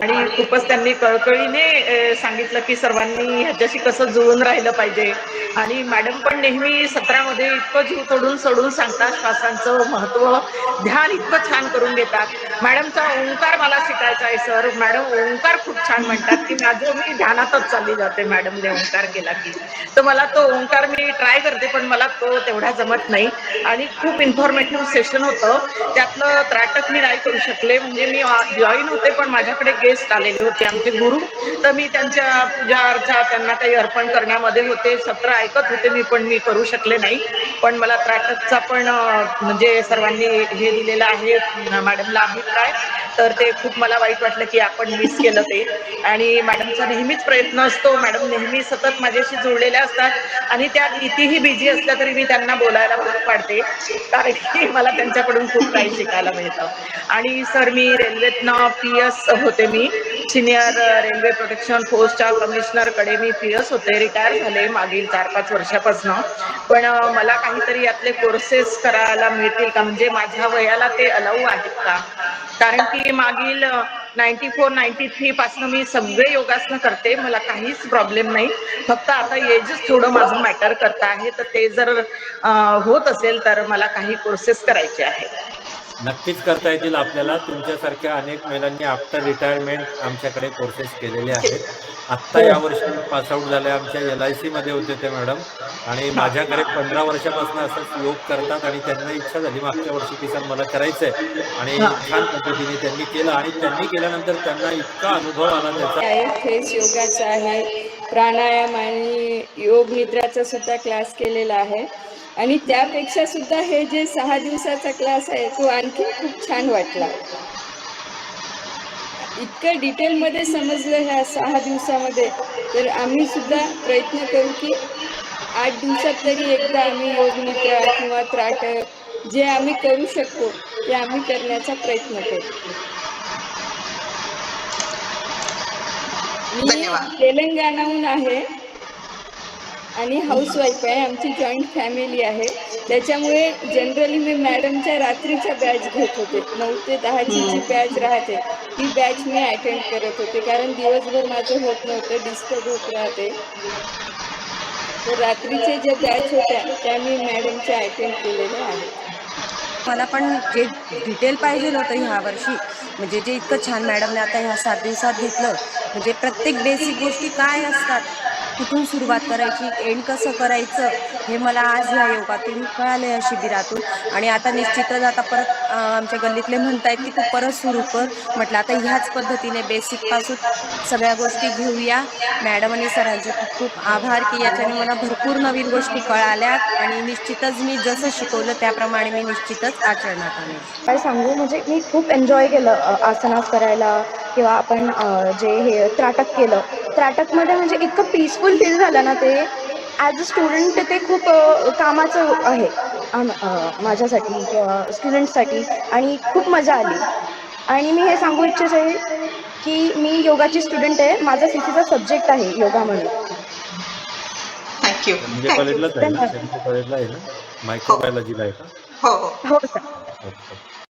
आणि खूपच त्यांनी कळकळीने सांगितलं की सर्वांनी ह्याच्याशी कसं जुळून राहिलं पाहिजे. आणि मॅडम पण नेहमी सत्रामध्ये इतकं जीव तोडून सोडून सांगतात श्वासांचं महत्व, ध्यान इतकं छान करून घेतात. मॅडमचा ओंकार मला शिकायचा आहे सर, मॅडम ओंकार खूप छान म्हणतात की माझं मी ध्यानातच चालली जाते मॅडमने ओंकार केला की. तर मला तो ओंकार मी ट्राय करते पण मला तो तेवढा जमत नाही. आणि खूप इन्फॉर्मेटिव्ह सेशन होतं, त्यातलं त्राटक मी नाही करू शकले. म्हणजे मी जॉईन होते पण माझ्याकडे गेस्ट आलेले होते आमचे गुरु, तर मी त्यांच्या पूजा अर्चा त्यांना काही अर्पण करण्यामध्ये होते. सत्र ऐकत होते मी पण मी करू शकले नाही. पण मला त्राटकचा पण म्हणजे सर्वांनी हे दिलेलं आहे मॅडमला अभिप्राय, तर ते खूप मला वाईट वाटलं की आपण मिस केलं ते. आणि मॅडमचा नेहमीच प्रयत्न असतो, मॅडम नेहमी सतत माझ्याशी जुळलेल्या असतात आणि त्या कितीही बिझी असल्या तरी मी त्यांना बोलायला भाग पाडते, कारण की मला त्यांच्याकडून खूप काही शिकायला मिळतं. आणि सर मी रेल्वेतनं पीएस होते, मी सिनियर रेल्वे प्रोटेक्शन फोर्सच्या कमिशनर कडे मी पीएस होते, रिटायर झाले मागील 4-5 वर्षापासून. पण मला काहीतरी यातले कोर्सेस करायला मिळतील का, म्हणजे माझ्या वयाला ते अलाऊ आहेत का? कारण की मागील 94-93 पासून मी सगळे योगासनं करते, मला काहीच प्रॉब्लेम नाही. फक्त आता एजच थोडं माझं मॅटर करत आहे, तर ते जर होत असेल तर मला काही कोर्सेस करायचे आहेत. नक्कीच करता येतील आपल्याला. तुमच्यासारख्या अनेक महिलांनी आफ्टर रिटायरमेंट आमच्याकडे कोर्सेस केलेले आहेत. आत्ता हो. यावर्षी पासआउट झाले, आमच्या LIC मध्ये होते ते मॅडम, आणि हा. माझ्याकडे 15 वर्षापासून असंच योग करतात आणि त्यांना इच्छा झाली मागच्या वर्षी की सर मला करायचंय, आणि छान पद्धतीने त्यांनी केलं. आणि त्यांनी केल्यानंतर त्यांना इतका अनुभव आला त्याचा. फेस योगाचा आहे, प्राणायाम आणि योग निद्राचा सुद्धा क्लास केलेला आहे. आणि त्यापेक्षा सुद्धा हे जे 6 दिवसाचा क्लास आहे तो आणखी खूप छान वाटला. इतकं डिटेलमध्ये समजलं ह्या 6 दिवसामध्ये, तर आम्ही सुद्धा प्रयत्न करू की 8 दिवसात तरी एकदा आम्ही योग निद्रा किंवा त्राटक जे आम्ही करू शकतो ते आम्ही करण्याचा प्रयत्न करू. मी तेलंगणाहून आहे आणि हाऊसवाईफ आहे, आमची जॉईंट फॅमिली आहे. त्याच्यामुळे जनरली मी मॅडमच्या रात्रीच्या बॅच घेत होते. 9 ते 10 ची जी बॅच राहते ती बॅच मी अटेंड करत होते, कारण दिवसभर माझं होत नव्हतं, डिस्टर्ब होत राहते. तर रात्रीचे जे बॅच होत्या त्या मी मॅडमच्या अटेंड केलेल्या आहेत. मला पण जे डिटेल पाहिजे होतं ह्या वर्षी, म्हणजे जे इतकं छान मॅडमने आता ह्या 7 दिवसात घेतलं, म्हणजे प्रत्येक बेसिक गोष्टी काय असतात, कुठून सुरुवात करायची, एंड कसं करायचं, हे मला आज ह्या योगातून कळालं, या शिबिरातून. आणि आता निश्चितच आता परत आमच्या गल्लीतले म्हणतायत की तू परत सुरू कर. म्हटलं आता ह्याच पद्धतीने बेसिक पासून सगळ्या गोष्टी घेऊया. मॅडम आणि सरांचे खूप खूप आभार की याच्याने मला भरपूर नवीन गोष्टी कळाल्यात, आणि निश्चितच मी जसं शिकवलं त्याप्रमाणे मी निश्चितच आचरणात आणेल. काय सांगू, म्हणजे मी खूप एन्जॉय केलं आसनास करायला, किंवा आपण जे हे त्राटक केलं. त्राटकमध्ये म्हणजे इतकं पीसफुल फील झालं ना, ते ॲज अ स्टुडंट ते खूप कामाचं आहे माझ्यासाठी किंवा स्टुडंट्ससाठी, आणि खूप मजा आली. आणि मी हे सांगू इच्छिते की मी योगाची स्टुडंट आहे, माझा CCचा सब्जेक्ट आहे योगा म्हणून. थँक्यू. म्हणजे थँक्यू. कॉलेजलाच आहे ना, धन्यवाद. सेंट्रल कॉलेजला आहे ना, मायक्रोबायोलॉजीला आहे का? हो हो. हो सर. ओके.